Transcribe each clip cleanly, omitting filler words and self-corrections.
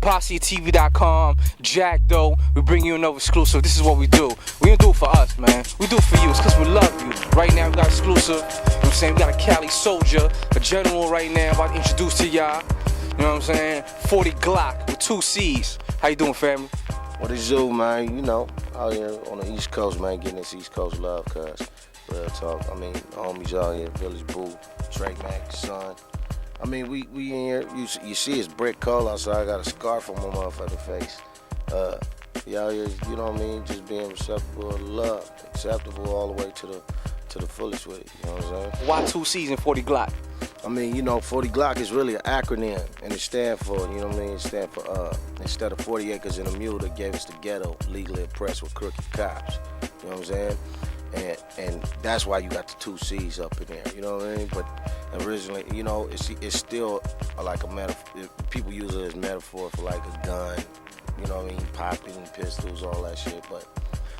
POSSETV.com, Jack though, we bring you another exclusive. This is what we do. We don't do it for us, man. We do it for you. It's because we love you. Right now we got exclusive. You know what I'm saying? We got a Cali soldier, a general right now about to introduce to y'all. You know what I'm saying? 40 Glocc with 2 C's. How you doing, family? What is you, man? You know, out here on the East Coast, man, getting this East Coast love, cuz. Real talk. I mean, homies out here, Village Boo, Drake Mac, son. I mean, we in here, you see it's brick cold outside. I got a scarf on my motherfucking face. Y'all here, you know what I mean, just being receptible of love, acceptable all the way to the fullest with it, you know what I'm saying? Why 2 C's and 40 Glocc? I mean, you know, 40 Glocc is really an acronym, and it stands for, you know what I mean, it stands for, instead of 40 acres and a mule, that gave us the ghetto, legally oppressed with crooked cops, you know what I'm saying? And that's why you got the 2 C's up in there, you know what I mean? But originally, you know, it's still like a metaphor. People use it as metaphor for like a gun, you know what I mean? Popping pistols, all that shit. But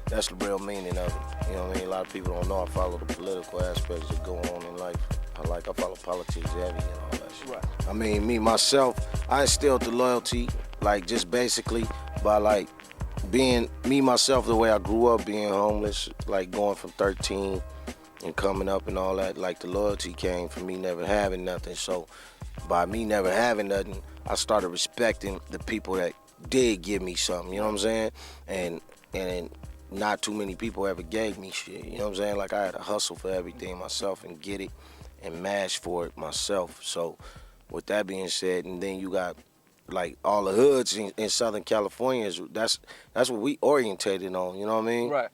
that's the real meaning of it. You know what I mean? A lot of people don't know I follow the political aspects that go on in life. I follow politics heavy and all that shit. Right. I mean, me myself, I instilled the loyalty, like just basically by like being me myself the way I grew up, being homeless, like going from 13 and coming up and all that. Like the loyalty came from me never having nothing. So by me never having nothing, I started respecting the people that did give me something, you know what I'm saying? And not too many people ever gave me shit, you know what I'm saying? Like I had to hustle for everything myself and get it and mash for it myself. So with that being said, and then you got like all the hoods in Southern California, that's what we orientated on, you know what I mean? Right.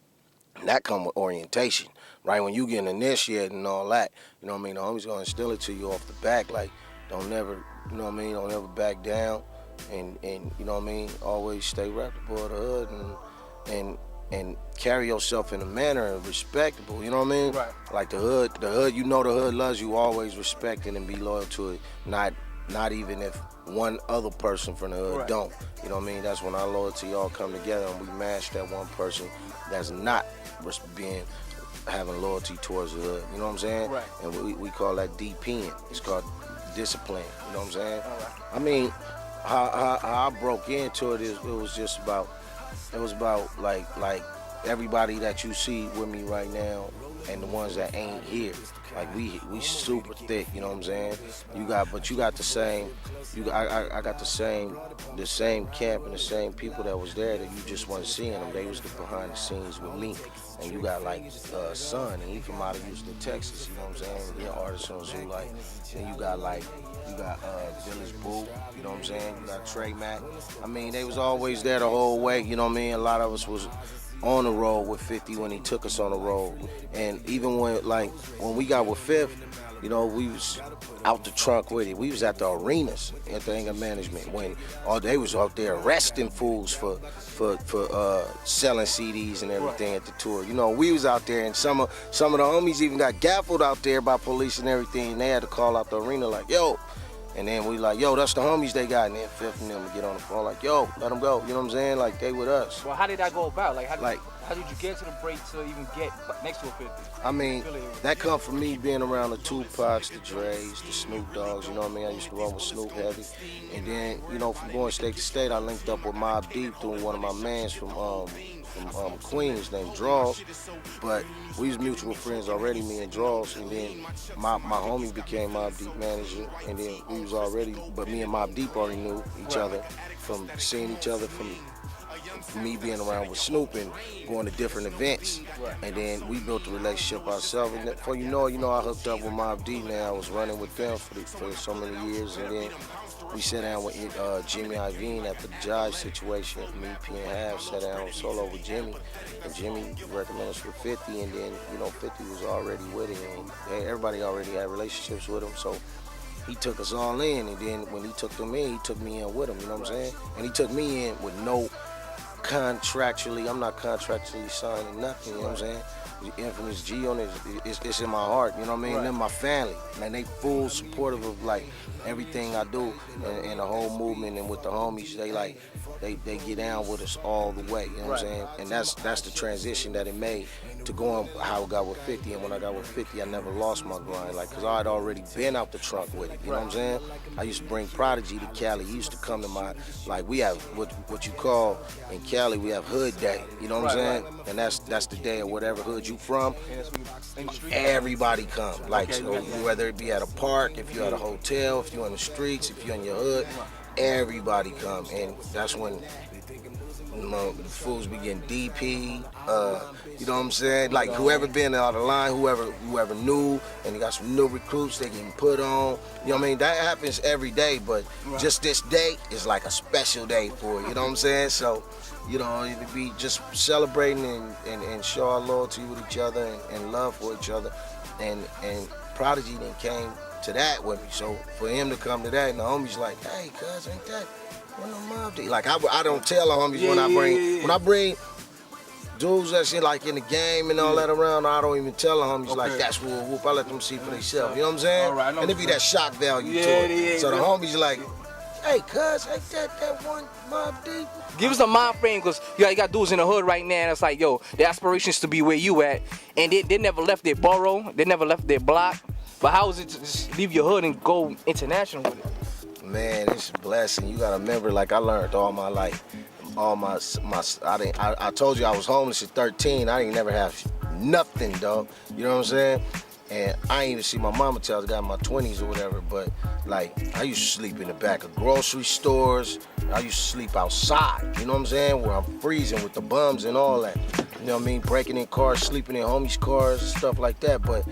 That come with orientation, right? When you get initiated and all that, you know what I mean? The homie's gonna instill it to you off the back, like don't never, you know what I mean? Don't ever back down, and you know what I mean? Always stay reputable of the hood and carry yourself in a manner and respectable, you know what I mean? Right. Like the hood, you know the hood loves you, always respect it and be loyal to it, not even if one other person from the hood right. don't. You know what I mean? That's when our loyalty all come together and we mash that one person that's not having loyalty towards the hood. You know what I'm saying? Right. And we call that DPing. It's called discipline. You know what I'm saying? All right. I mean, how I broke into it is it was about like everybody that you see with me right now and the ones that ain't here. Like we super thick, you know what I'm saying? You got the same, I got the same camp and the same people that was there that you just wasn't seeing them. They was the behind the scenes with me. And you got like Son, and he from out of Houston, Texas, you know what I'm saying? He an artist on Zoo, like, and you got Village Boo, you know what I'm saying? You got Trey Mac. I mean, they was always there the whole way, you know what I mean? A lot of us was on the road with 50 when he took us on the road. And even when we got with Fifth, you know, we was out the trunk with it. We was at the arenas at the anger management when they was out there arresting fools for selling CDs and everything at the tour. You know, we was out there and some of the homies even got gaffled out there by police and everything, and they had to call out the arena like, yo. And then we like, yo, that's the homies they got. And then Fifth and them would get on the phone like, yo, let them go. You know what I'm saying? Like, they with us. Well, how did that go about? Like, how did you get to the break to even get next to a 50? I mean, that come from me being around the Tupacs, the Dre's, the Snoop Dogs, you know what I mean? I used to run with Snoop heavy. And then, you know, from going state to state, I linked up with Mobb Deep through one of my mans from Queens named Draws. But we was mutual friends already, me and Draws. And then my homie became Mobb Deep manager. And then we was already, but me and Mobb Deep already knew each other from seeing each other from me being around with Snoop and going to different events. Right. And then we built a relationship ourselves. And before you know, I hooked up with Mobb Deep, man. I was running with them for so many years. And then we sat down with Jimmy Iovine at the Jive situation. Me, P and Half sat down solo with Jimmy. And Jimmy recommended us for 50. And then, you know, 50 was already with it. And everybody already had relationships with him. So he took us all in. And then when he took them in, he took me in with him. You know what I'm saying? And he took me in with no contractually, I'm not contractually signing nothing, you know what I'm saying? Infamous G on it. It's in my heart, you know what I mean? Right. They're my family, and they full supportive of like everything I do and the whole movement. And with the homies, they get down with us all the way, you know what I'm saying? And that's the transition that it made to going how I got with 50. And when I got with 50, I never lost my grind, like, cause I had already been out the trunk with it, you know what I'm saying? I used to bring Prodigy to Cali. He used to come to my, like, we have what you call in Cali, we have Hood Day, you know what I'm saying? And that's the day of whatever hood you from. Everybody come, like, so whether it be at a park, if you're at a hotel, if you're in the streets, if you're in your hood, everybody come. And that's when the fools be getting DP, you know what I'm saying? Like, whoever been out of line, whoever new, and you got some new recruits they getting put on. You know what I mean? That happens every day, but just this day is like a special day for it, you know what I'm saying? So, you know, it'd be just celebrating and show our loyalty with each other and love for each other. And Prodigy then came to that with me. So for him to come to that, and the homies like, hey, cuz, ain't that one of the Mobb Deep? Like, I don't tell the homies when I bring dudes that shit like in the game and all that around, I don't even tell the homies like that's whoop whoop. I let them see for themselves. You know what I'm saying? Right, and it be that shock value to it. So the homies like, hey, cuz, ain't that one Mobb Deep? Give us a mind frame, because you got dudes in the hood right now, and it's like, yo, the aspirations to be where you at, and they never left their borough, they never left their block. But how is it to just leave your hood and go international with it? Man, it's a blessing. You gotta remember, like, I learned all my life, I told you I was homeless at 13. I didn't never have nothing, dog. You know what I'm saying? And I ain't even see my mama till I got in my 20s or whatever, but like, I used to sleep in the back of grocery stores. I used to sleep outside, you know what I'm saying? Where I'm freezing with the bums and all that. You know what I mean? Breaking in cars, sleeping in homies' cars, and stuff like that. But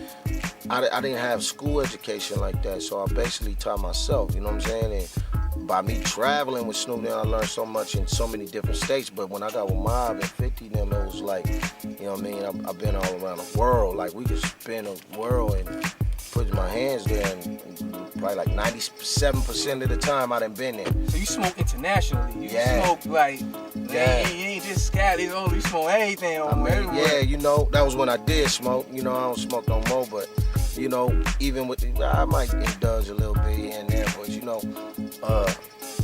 I didn't have school education like that, so I basically taught myself, you know what I'm saying? And by me traveling with Snoop, then I learned so much in so many different states. But when I got with Mobb and 50, them, it was like, you know what I mean? I've been all around the world. Like, we could spin the world and put my hands there, and probably like 97% of the time I done been there. So you smoke internationally? You smoke like, you ain't just Cali, you smoke anything on everywhere. Yeah, you know, that was when I did smoke. You know, I don't smoke no more, but, you know, even with I might indulge a little bit here and there, but, you know,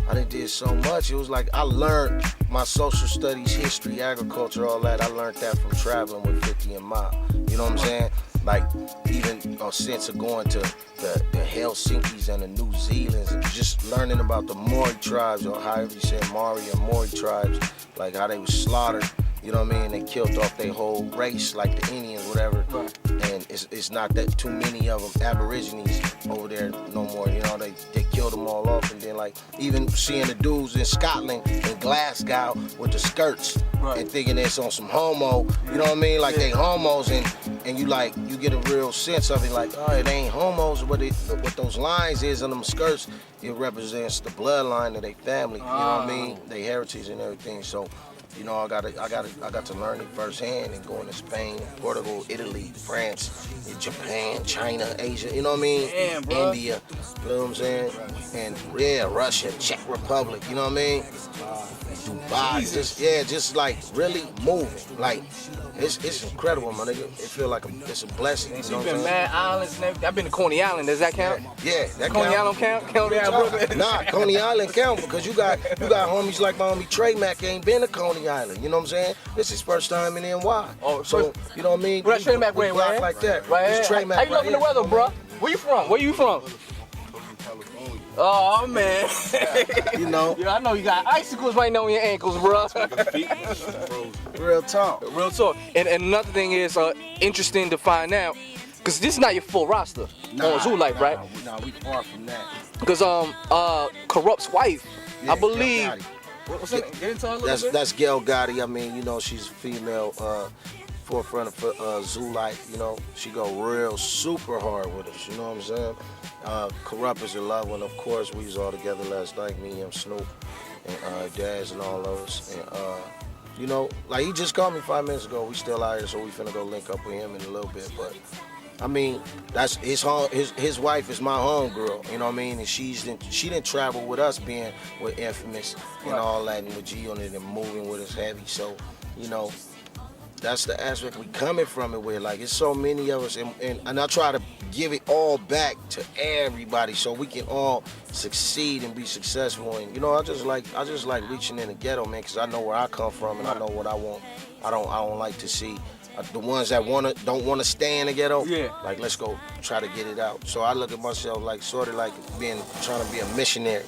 I did so much. It was like I learned my social studies, history, agriculture, all that. I learned that from traveling with 50 and Mobb. You know what I'm saying? Like, even a sense of going to the Helsinki's and the New Zealands, and just learning about the Maori tribes, or however you say Maori or Maori tribes, like how they was slaughtered. You know what I mean? They killed off their whole race, like the Indians, whatever. And it's not that too many of them Aborigines over there no more. You know, they killed them all off. And then, like, even seeing the dudes in Scotland and Glasgow with the skirts and thinking it's on some homo. You know what I mean? Like, they homos, and you get a real sense of it. Like, oh, it ain't homos. What those lines is on them skirts, it represents the bloodline of their family. You know what I mean? Their heritage and everything. So, you know, I got to learn it firsthand, and going to Spain, Portugal, Italy, France, Japan, China, Asia, you know what I mean? India, you know what I'm saying? And Russia, Czech Republic, you know what I mean? Dubai, just like really moving. Like, it's incredible, my nigga. It feel like it's a blessing. You know you've been mad islands and everything. I've been to Coney Island. Does that count? Yeah, that Coney Island count? Coney Island, Brooklyn? Nah, Coney Island count, because you got homies like my homie Trey Mack ain't been to Coney Island. You know what I'm saying? This is his first time in NY. Oh, so you know what I mean? Where that Trey Mack way, right? Like that. Right. Trey Mack. How you loving the weather, bro? Where you from? Where you from? Oh, man. You know. Yeah, I know you got icicles right now on your ankles, bro. Real talk. Real talk. And another thing is interesting to find out, because this is not your full roster on Zoo Life, right? Nah, we far from that. Because Kurupts Wife, I believe. What's that? Get into her a little bit. That's Gail Gotti. I mean, you know, she's a female forefront of Zoo Life. You know, she go real super hard with us. You know what I'm saying? Kurupt is a loved one, of course. We was all together last night, me and Snoop and Daz and all of us. And you know, like, he just called me 5 minutes ago. We still out here, so we finna go link up with him in a little bit. But I mean, that's his home. His wife is my homegirl. You know what I mean? And she didn't travel with us, being with Infamous and all that, and with G on it and moving with us heavy. So, you know, that's the aspect we coming from it with. Like, it's so many of us, and I try to give it all back to everybody so we can all succeed and be successful. And you know, I just like reaching in the ghetto, man, because I know where I come from and I know what I want. I don't like to see the ones that don't wanna stay in the ghetto. Yeah. Like, let's go try to get it out. So I look at myself like sort of like trying to be a missionary.